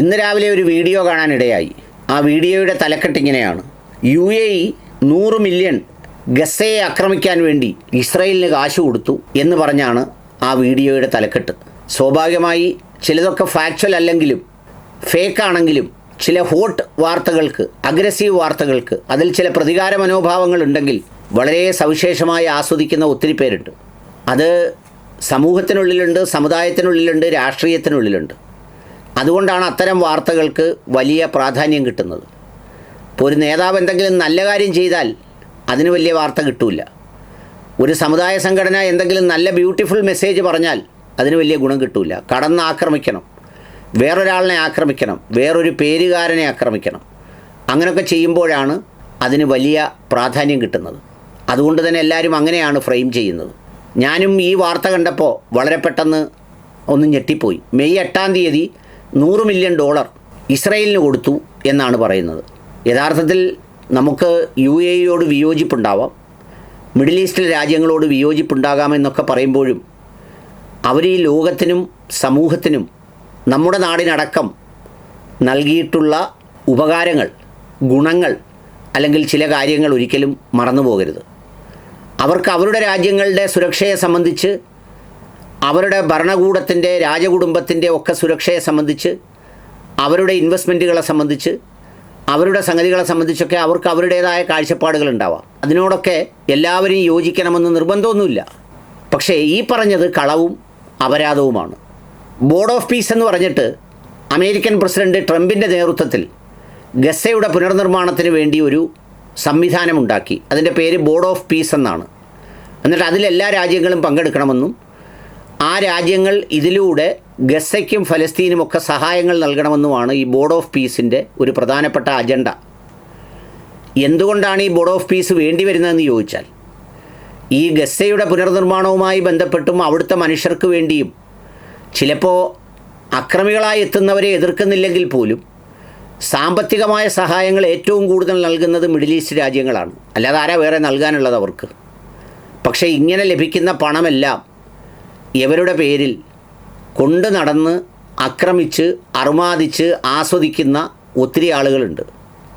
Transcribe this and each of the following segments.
ഇന്ന് രാവിലെ ഒരു വീഡിയോ കാണാനിടയായി. ആ വീഡിയോയുടെ തലക്കെട്ട് ഇങ്ങനെയാണ്: UAE 100 മില്യൺ ഗസയെ ആക്രമിക്കാൻ വേണ്ടി ഇസ്രായേലിന് കാശ് കൊടുത്തു എന്ന് പറഞ്ഞാണ് ആ വീഡിയോയുടെ തലക്കെട്ട്. സ്വാഭാവികമായി ചിലതൊക്കെ ഫാക്ച്വൽ അല്ലെങ്കിലും ഫേക്കാണെങ്കിലും ചില ഹോട്ട് വാർത്തകൾക്ക്, അഗ്രസീവ് വാർത്തകൾക്ക്, അതിൽ ചില പ്രതികാര മനോഭാവങ്ങളുണ്ടെങ്കിൽ വളരെ സവിശേഷമായി ആസ്വദിക്കുന്ന ഒത്തിരി പേരുണ്ട്. അത് സമൂഹത്തിനുള്ളിലുണ്ട്, സമുദായത്തിനുള്ളിലുണ്ട്, രാഷ്ട്രീയത്തിനുള്ളിലുണ്ട്. അതുകൊണ്ടാണ് അത്തരം വാർത്തകൾക്ക് വലിയ പ്രാധാന്യം കിട്ടുന്നത്. ഇപ്പോൾ ഒരു നേതാവ് എന്തെങ്കിലും നല്ല കാര്യം ചെയ്താൽ അതിന് വലിയ വാർത്ത കിട്ടില്ല. ഒരു സമുദായ സംഘടന എന്തെങ്കിലും നല്ല ബ്യൂട്ടിഫുൾ മെസ്സേജ് പറഞ്ഞാൽ അതിന് വലിയ ഗുണം കിട്ടില്ല. കടന്നാക്രമിക്കണം, വേറൊരാളിനെ ആക്രമിക്കണം, വേറൊരു പേരുകാരനെ ആക്രമിക്കണം, അങ്ങനെയൊക്കെ ചെയ്യുമ്പോഴാണ് അതിന് വലിയ പ്രാധാന്യം കിട്ടുന്നത്. അതുകൊണ്ട് തന്നെ എല്ലാവരും അങ്ങനെയാണ് ഫ്രെയിം ചെയ്യുന്നത്. ഞാനും ഈ വാർത്ത കണ്ടപ്പോൾ വളരെ പെട്ടെന്ന് ഒന്ന് ഞെട്ടിപ്പോയി. മെയ് 8-ാം തീയതി $100 മില്യൺ ഇസ്രായേലിന് കൊടുത്തു എന്നാണ് പറയുന്നത്. യഥാർത്ഥത്തിൽ നമുക്ക് UAEയോട് വിയോജിപ്പുണ്ടാവാം, മിഡിൽ ഈസ്റ്റിലെ രാജ്യങ്ങളോട് വിയോജിപ്പുണ്ടാകാമെന്നൊക്കെ പറയുമ്പോഴും അവർ ഈ ലോകത്തിനും സമൂഹത്തിനും നമ്മുടെ നാടിനടക്കം നൽകിയിട്ടുള്ള ഉപകാരങ്ങൾ, ഗുണങ്ങൾ അല്ലെങ്കിൽ ചില കാര്യങ്ങൾ ഒരിക്കലും മറന്നു പോകരുത്. അവർക്ക് അവരുടെ രാജ്യങ്ങളുടെ സുരക്ഷയെ സംബന്ധിച്ച്, അവരുടെ ഭരണകൂടത്തിൻ്റെ, രാജകുടുംബത്തിൻ്റെ ഒക്കെ സുരക്ഷയെ സംബന്ധിച്ച്, അവരുടെ ഇൻവെസ്റ്റ്മെൻറ്റുകളെ സംബന്ധിച്ച്, അവരുടെ സംഗതികളെ സംബന്ധിച്ചൊക്കെ അവർക്ക് അവരുടേതായ കാഴ്ചപ്പാടുകളുണ്ടാവാം. അതിനോടൊക്കെ എല്ലാവരും യോജിക്കണമെന്ന് നിർബന്ധമൊന്നുമില്ല. പക്ഷേ ഈ പറഞ്ഞത് കളവും അപരാധവുമാണ്. ബോർഡ് ഓഫ് പീസ് എന്ന് പറഞ്ഞിട്ട് അമേരിക്കൻ പ്രസിഡന്റ് ട്രംപിൻ്റെ നേതൃത്വത്തിൽ ഗസയുടെ പുനർനിർമ്മാണത്തിന് വേണ്ടി ഒരു സംവിധാനമുണ്ടാക്കി. അതിൻ്റെ പേര് ബോർഡ് ഓഫ് പീസ് എന്നാണ്. എന്നിട്ട് അതിലെല്ലാ രാജ്യങ്ങളും പങ്കെടുക്കണമെന്നും ആ രാജ്യങ്ങൾ ഇതിലൂടെ ഗസയ്ക്കും ഫലസ്തീനുമൊക്കെ സഹായങ്ങൾ നൽകണമെന്നുമാണ് ഈ ബോർഡ് ഓഫ് പീസിൻ്റെ ഒരു പ്രധാനപ്പെട്ട അജണ്ട. എന്തുകൊണ്ടാണ് ഈ ബോർഡ് ഓഫ് പീസ് വേണ്ടി വരുന്നതെന്ന് ചോദിച്ചാൽ, ഈ ഗസയുടെ പുനർനിർമ്മാണവുമായി ബന്ധപ്പെട്ടും അവിടുത്തെ മനുഷ്യർക്ക് വേണ്ടിയും ചിലപ്പോൾ അക്രമികളായി എത്തുന്നവരെ എതിർക്കുന്നില്ലെങ്കിൽ പോലും സാമ്പത്തികമായ സഹായങ്ങൾ ഏറ്റവും കൂടുതൽ നൽകുന്നത് മിഡിൽ ഈസ്റ്റ് രാജ്യങ്ങളാണ്. അല്ലാതെ ആരാ വേറെ നൽകാനുള്ളത് അവർക്ക്? പക്ഷേ ഇങ്ങനെ ലഭിക്കുന്ന പണമെല്ലാം ഇവരുടെ പേരിൽ കൊണ്ട് നടന്ന് ആക്രമിച്ച് അർമാദിച്ച് ആസ്വദിക്കുന്ന ഒത്തിരി ആളുകളുണ്ട്.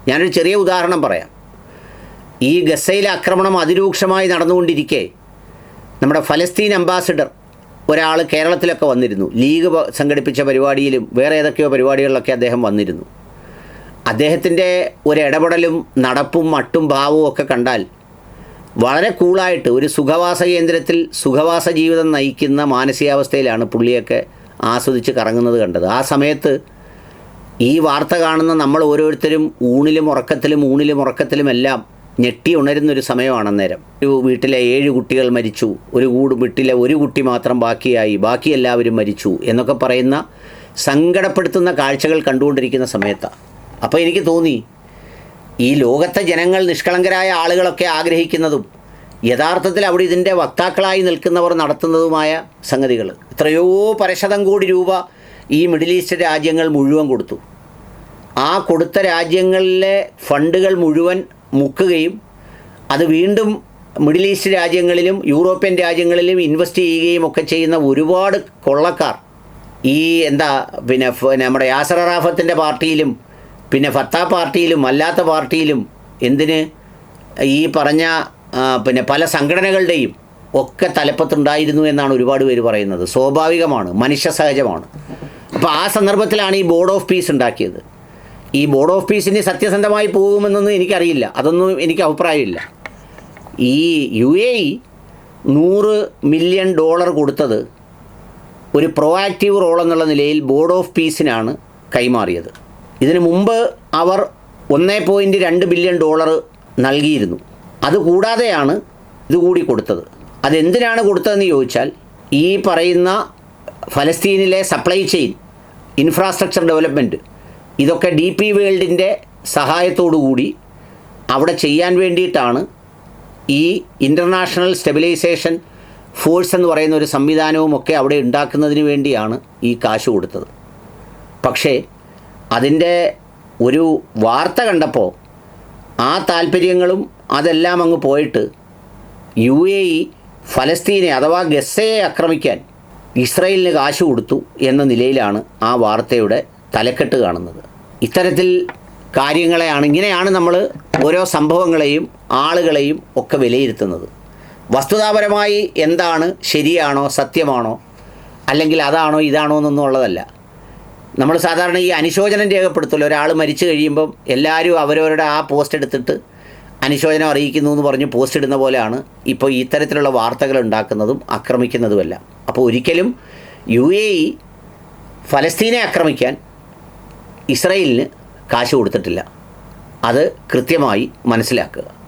ഞാനൊരു ചെറിയ ഉദാഹരണം പറയാം. ഈ ഗസയിലെ ആക്രമണം അതിരൂക്ഷമായി നടന്നുകൊണ്ടിരിക്കെ നമ്മുടെ ഫലസ്തീൻ അംബാസിഡർ ഒരാൾ കേരളത്തിലൊക്കെ വന്നിരുന്നു. ലീഗ് സംഘടിപ്പിച്ച പരിപാടിയിലും വേറെ ഏതൊക്കെയോ പരിപാടികളിലൊക്കെ അദ്ദേഹം വന്നിരുന്നു. അദ്ദേഹത്തിൻ്റെ ഒരു ഇടപെടലും നടപ്പും മട്ടും ഭാവവും ഒക്കെ കണ്ടാൽ വളരെ കൂളായിട്ട് ഒരു സുഖവാസ കേന്ദ്രത്തിൽ സുഖവാസ ജീവിതം നയിക്കുന്ന മാനസികാവസ്ഥയിലാണ് പുള്ളിയൊക്കെ ആസ്വദിച്ച് കറങ്ങുന്നത് കണ്ടത്. ആ സമയത്ത് ഈ വാർത്ത കാണുന്ന നമ്മൾ ഓരോരുത്തരും ഊണിലും ഉറക്കത്തിലുമെല്ലാം ഞെട്ടി ഉണരുന്നൊരു സമയമാണ് അന്നേരം. ഒരു വീട്ടിലെ 7 കുട്ടികൾ മരിച്ചു, വീട്ടിലെ ഒരു കുട്ടി മാത്രം ബാക്കിയായി, ബാക്കി എല്ലാവരും മരിച്ചു എന്നൊക്കെ പറയുന്ന സങ്കടപ്പെടുത്തുന്ന കാഴ്ചകൾ കണ്ടുകൊണ്ടിരിക്കുന്ന സമയത്താണ്. അപ്പോൾ എനിക്ക് തോന്നി, ഈ ലോകത്തെ ജനങ്ങൾ, നിഷ്കളങ്കരായ ആളുകളൊക്കെ ആഗ്രഹിക്കുന്നതും യഥാർത്ഥത്തിൽ അവിടെ ഇതിൻ്റെ വക്താക്കളായി നിൽക്കുന്നവർ നടത്തുന്നതുമായ സംഗതികൾ. എത്രയോ പരശതം കോടി രൂപ ഈ മിഡിൽ ഈസ്റ്റ് രാജ്യങ്ങൾ മുഴുവൻ കൊടുത്തു. ആ കൊടുത്ത രാജ്യങ്ങളിലെ ഫണ്ടുകൾ മുഴുവൻ മുക്കുകയും അത് വീണ്ടും മിഡിൽ ഈസ്റ്റ് രാജ്യങ്ങളിലും യൂറോപ്യൻ രാജ്യങ്ങളിലും ഇൻവെസ്റ്റ് ചെയ്യുകയും ഒക്കെ ചെയ്യുന്ന ഒരുപാട് കൊള്ളക്കാർ ഈ നമ്മുടെ യാസർ അറാഫത്തിൻ്റെ പാർട്ടിയിലും പിന്നെ ഫത്താ പാർട്ടിയിലും അല്ലാത്ത പാർട്ടിയിലും എന്തിന് ഈ പറഞ്ഞ പല സംഘടനകളുടെയും ഒക്കെ തലപ്പത്തുണ്ടായിരുന്നു എന്നാണ് ഒരുപാട് പേര് പറയുന്നത്. സ്വാഭാവികമാണ്, മനുഷ്യ സഹജമാണ്. അപ്പോൾ ആ സന്ദർഭത്തിലാണ് ഈ ബോർഡ് ഓഫ് പീസ് ഉണ്ടാക്കിയത്. ഈ ബോർഡ് ഓഫ് പീസിന് സത്യസന്ധമായി പോകുമെന്നൊന്നും എനിക്കറിയില്ല, അതൊന്നും എനിക്ക് അഭിപ്രായമില്ല. ഈ UAE $100 മില്യൺ കൊടുത്തത് ഒരു പ്രോആക്റ്റീവ് റോൾ എന്നുള്ള നിലയിൽ ബോർഡ് ഓഫ് പീസിനാണ് കൈമാറിയത്. ഇതിനു മുമ്പ് അവർ $1.2 ബില്യൺ നൽകിയിരുന്നു. അതുകൂടാതെയാണ് ഇതുകൂടി കൊടുത്തത്. അതെന്തിനാണ് കൊടുത്തതെന്ന് ചോദിച്ചാൽ, ഈ പറയുന്ന ഫലസ്തീനിലെ സപ്ലൈ ചെയിൻ, ഇൻഫ്രാസ്ട്രക്ചർ ഡെവലപ്മെൻറ്റ്, ഇതൊക്കെ DP വേൾഡിൻ്റെ സഹായത്തോടുകൂടി അവിടെ ചെയ്യാൻ വേണ്ടിയിട്ടാണ് ഈ ഇൻ്റർനാഷണൽ സ്റ്റെബിലൈസേഷൻ ഫോഴ്സ് എന്ന് പറയുന്ന ഒരു സംവിധാനവുമൊക്കെ അവിടെ ഉണ്ടാക്കുന്നതിന് വേണ്ടിയാണ് ഈ കാശ് കൊടുത്തത്. പക്ഷേ അതിൻ്റെ ഒരു വാർത്ത കണ്ടപ്പോൾ ആ താല്പര്യങ്ങളും അതെല്ലാം അങ്ങ് പോയിട്ട് UAE ഫലസ്തീനെ അഥവാ ഗസയെ ആക്രമിക്കാൻ ഇസ്രായേലിന് കാശ് കൊടുത്തു എന്ന നിലയിലാണ് ആ വാർത്തയുടെ തലക്കെട്ട് കാണുന്നത്. ഇത്തരത്തിൽ കാര്യങ്ങളെയാണ്, ഇങ്ങനെയാണ് നമ്മൾ ഓരോ സംഭവങ്ങളെയും ആളുകളെയും ഒക്കെ വിലയിരുത്തുന്നത്. വസ്തുതാപരമായി എന്താണ്, ശരിയാണോ, സത്യമാണോ, അല്ലെങ്കിൽ അതാണോ ഇതാണോ എന്നൊന്നുള്ളതല്ല. നമ്മൾ സാധാരണ ഈ അനുശോചനം രേഖപ്പെടുത്തുമല്ലോ, ഒരാൾ മരിച്ചു കഴിയുമ്പം എല്ലാവരും അവരവരുടെ ആ പോസ്റ്റ് എടുത്തിട്ട് അനുശോചനം അറിയിക്കുന്നു എന്ന് പറഞ്ഞ് പോസ്റ്റ് ഇടുന്ന പോലെയാണ് ഇപ്പോൾ ഇത്തരത്തിലുള്ള വാർത്തകൾ ഉണ്ടാക്കുന്നതും ആക്രമിക്കുന്നതുമല്ല. അപ്പോൾ ഒരിക്കലും UAE ഫലസ്തീനെ ആക്രമിക്കാൻ ഇസ്രയേലിന് കാശ് കൊടുത്തിട്ടില്ല. അത് കൃത്യമായി മനസ്സിലാക്കുക.